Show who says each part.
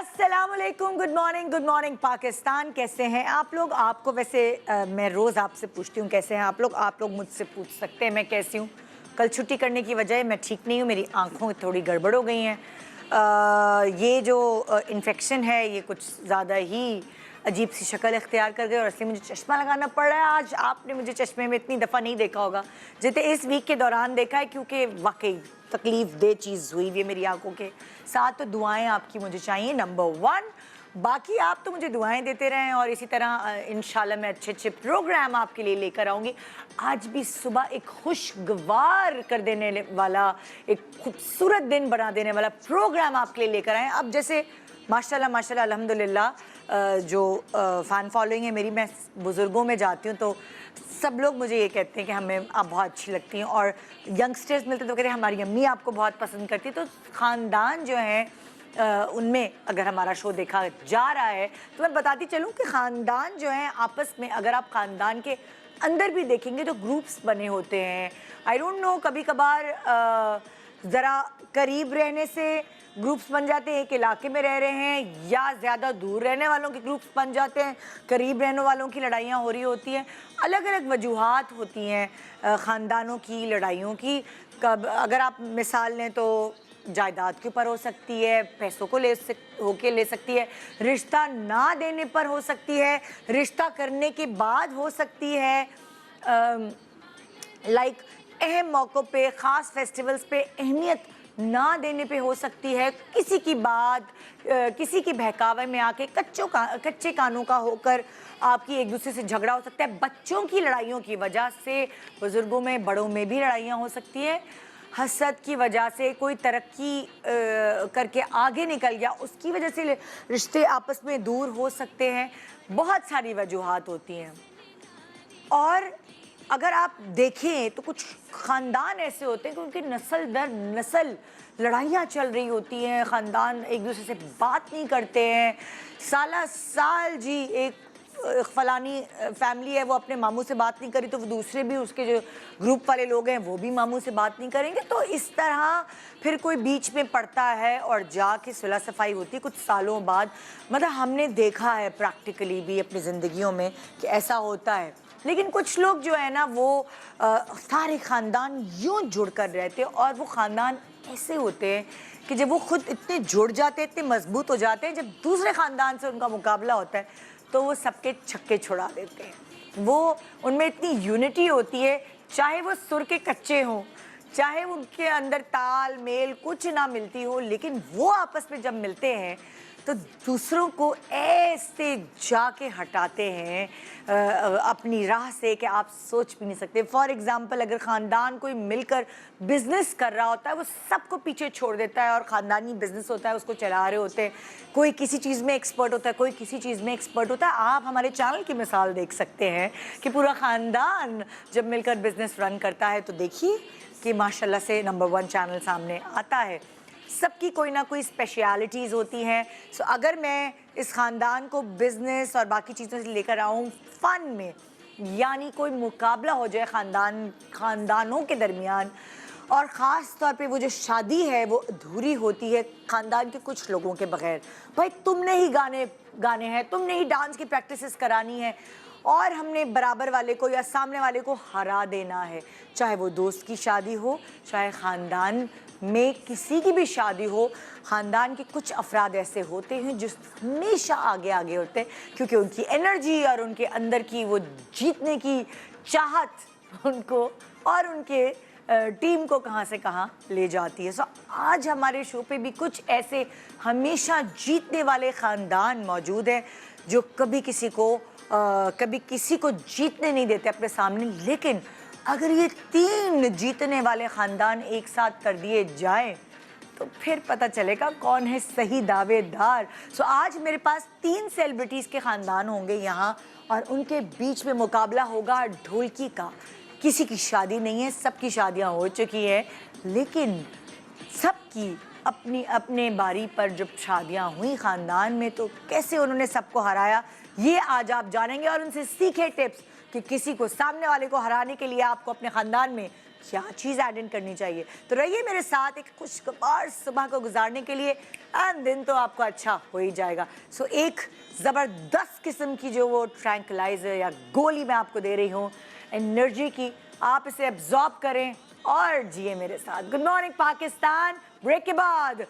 Speaker 1: अस्सलामुअलैकुम, good morning Pakistan. कैसे हैं आप लोग? आपको वैसे मैं रोज़ आपसे पूछती हूँ कैसे हैं आप लोग मुझसे पूछ सकते हैं मैं कैसी हूँ। कल छुट्टी करने की वजह मैं ठीक नहीं हूँ, मेरी आँखों थोड़ी गड़बड़ हो गई हैं। ये जो इन्फेक्शन है ये कुछ ज़्यादा ही अजीब सी शक्ल इख्तियार कर गए और इसलिए मुझे चश्मा लगाना पड़ रहा है। आज आपने मुझे चश्मे में इतनी दफ़ा नहीं देखा होगा जितने इस वीक के दौरान देखा है, क्योंकि वाकई तकलीफ़ दे चीज़ हुई है मेरी आंखों के साथ। तो दुआएं आपकी मुझे चाहिए नंबर 1। बाकी आप तो मुझे दुआएं देते रहें और इसी तरह इंशाल्लाह मैं अच्छे अच्छे प्रोग्राम आपके लिए लेकर आऊँगी। आज भी सुबह एक खुशगवार कर देने वाला, एक खूबसूरत दिन बना देने वाला प्रोग्राम आपके लिए लेकर आए। अब जैसे माशाल्लाह माशाल्लाह अल्हम्दुलिल्लाह जो फ़ैन फॉलोइंग है मेरी, मैं बुज़ुर्गों में जाती हूँ तो सब लोग मुझे ये कहते हैं कि हमें आप बहुत अच्छी लगती हैं, और यंगस्टर्स मिलते तो कहते हैं हमारी अम्मी आपको बहुत पसंद करती है। तो ख़ानदान जो है उनमें अगर हमारा शो देखा जा रहा है तो मैं बताती चलूँ कि ख़ानदान जो है आपस में, अगर आप ख़ानदान के अंदर भी देखेंगे तो ग्रुप्स बने होते हैं। आई डोंट नो, कभी कभार ज़रा करीब रहने से ग्रुप्स बन जाते हैं, एक इलाके में रह रहे हैं, या ज़्यादा दूर रहने वालों के ग्रुप्स बन जाते हैं, करीब रहने वालों की लड़ाइयाँ हो रही होती हैं। अलग अलग वजूहात होती हैं ख़ानदानों की लड़ाइयों की। कब अगर आप मिसाल लें तो जायदाद के ऊपर हो सकती है, पैसों को ले सकती है, रिश्ता ना देने पर हो सकती है, रिश्ता करने के बाद हो सकती है, लाइक अहम मौक़ों पे, ख़ास फेस्टिवल्स पे अहमियत ना देने पे हो सकती है, किसी की बात किसी के बहकावे में आके कच्चे कानों का होकर आपकी एक दूसरे से झगड़ा हो सकता है। बच्चों की लड़ाइयों की वजह से बुज़ुर्गों में, बड़ों में भी लड़ाइयाँ हो सकती है। हसद की वजह से कोई तरक्की करके आगे निकल गया, उसकी वजह से रिश्ते आपस में दूर हो सकते हैं। बहुत सारी वजूहात होती हैं। और अगर आप देखें तो कुछ ख़ानदान ऐसे होते हैं कि उनकी नस्ल दर नस्ल लड़ाइयाँ चल रही होती हैं, ख़ानदान एक दूसरे से बात नहीं करते हैं साला साल। जी, एक फ़लानी फैमिली है वो अपने मामू से बात नहीं करी तो वो दूसरे भी उसके जो ग्रुप वाले लोग हैं वो भी मामू से बात नहीं करेंगे। तो इस तरह फिर कोई बीच में पड़ता है और जाके सुलह सफाई होती है कुछ सालों बाद। मतलब हमने देखा है प्रैक्टिकली भी अपनी ज़िंदगियों में कि ऐसा होता है। लेकिन कुछ लोग जो है ना वो सारे ख़ानदान यूँ जुड़ कर रहते हैं, और वो ख़ानदान ऐसे होते हैं कि जब वो खुद इतने जुड़ जाते हैं, इतने मजबूत हो जाते हैं, जब दूसरे ख़ानदान से उनका मुकाबला होता है तो वो सबके छक्के छुड़ा देते हैं। वो उनमें इतनी यूनिटी होती है, चाहे वो सुर के कच्चे हों, चाहे उनके अंदर ताल मेल कुछ ना मिलती हो, लेकिन वो आपस में जब मिलते हैं तो दूसरों को ऐसे जाके हटाते हैं अपनी राह से कि आप सोच भी नहीं सकते। फॉर एग्ज़ाम्पल, अगर ख़ानदान कोई मिलकर बिज़नेस कर रहा होता है वो सबको पीछे छोड़ देता है, और ख़ानदानी बिज़नेस होता है उसको चला रहे होते हैं। कोई किसी चीज़ में एक्सपर्ट होता है, कोई किसी चीज़ में एक्सपर्ट होता है। आप हमारे चैनल की मिसाल देख सकते हैं कि पूरा ख़ानदान जब मिलकर बिज़नेस रन करता है तो देखिए कि माशाल्लाह से नंबर 1 चैनल सामने आता है। सबकी कोई ना कोई स्पेशलिटीज़ होती हैं। सो अगर मैं इस ख़ानदान को बिज़नेस और बाकी चीज़ों से लेकर आऊँ फ़न में, यानी कोई मुकाबला हो जाए ख़ानदानों के दरमियान, और ख़ास तौर पे वो जो शादी है वो अधूरी होती है ख़ानदान के कुछ लोगों के बगैर। भाई तुमने ही गाने हैं, तुमने ही डांस की प्रैक्टिसेस करानी है, और हमने बराबर वाले को या सामने वाले को हरा देना है। चाहे वो दोस्त की शादी हो, चाहे ख़ानदान में किसी की भी शादी हो, ख़ानदान के कुछ अफराद ऐसे होते हैं जो हमेशा आगे आगे होते हैं, क्योंकि उनकी एनर्जी और उनके अंदर की वो जीतने की चाहत उनको और उनके टीम को कहाँ से कहाँ ले जाती है। सो आज हमारे शो पे भी कुछ ऐसे हमेशा जीतने वाले ख़ानदान मौजूद हैं जो कभी किसी को जीतने नहीं देते अपने सामने। लेकिन अगर ये 3 जीतने वाले ख़ानदान एक साथ कर दिए जाएं तो फिर पता चलेगा कौन है सही दावेदार। सो आज मेरे पास 3 सेलिब्रिटीज़ के ख़ानदान होंगे यहाँ, और उनके बीच में मुकाबला होगा ढोलकी का। किसी की शादी नहीं है, सबकी शादियाँ हो चुकी हैं, लेकिन सबकी अपनी अपने बारी पर जब शादियाँ हुई ख़ानदान में तो कैसे उन्होंने सबको हराया, ये आज आप जानेंगे। और उनसे सीखे टिप्स कि किसी को, सामने वाले को हराने के लिए आपको अपने ख़ानदान में क्या चीज़ ऐड इन करनी चाहिए। तो रहिए मेरे साथ एक खुशगवार सुबह को गुजारने के लिए, एंड दिन तो आपका अच्छा हो ही जाएगा। सो एक ज़बरदस्त किस्म की जो वो ट्रैंक्विलाइजर या गोली मैं आपको दे रही हूँ एनर्जी की, आप इसे एब्जॉर्ब करें और जिए मेरे साथ। गुड मॉर्निंग पाकिस्तान, ब्रेक के बाद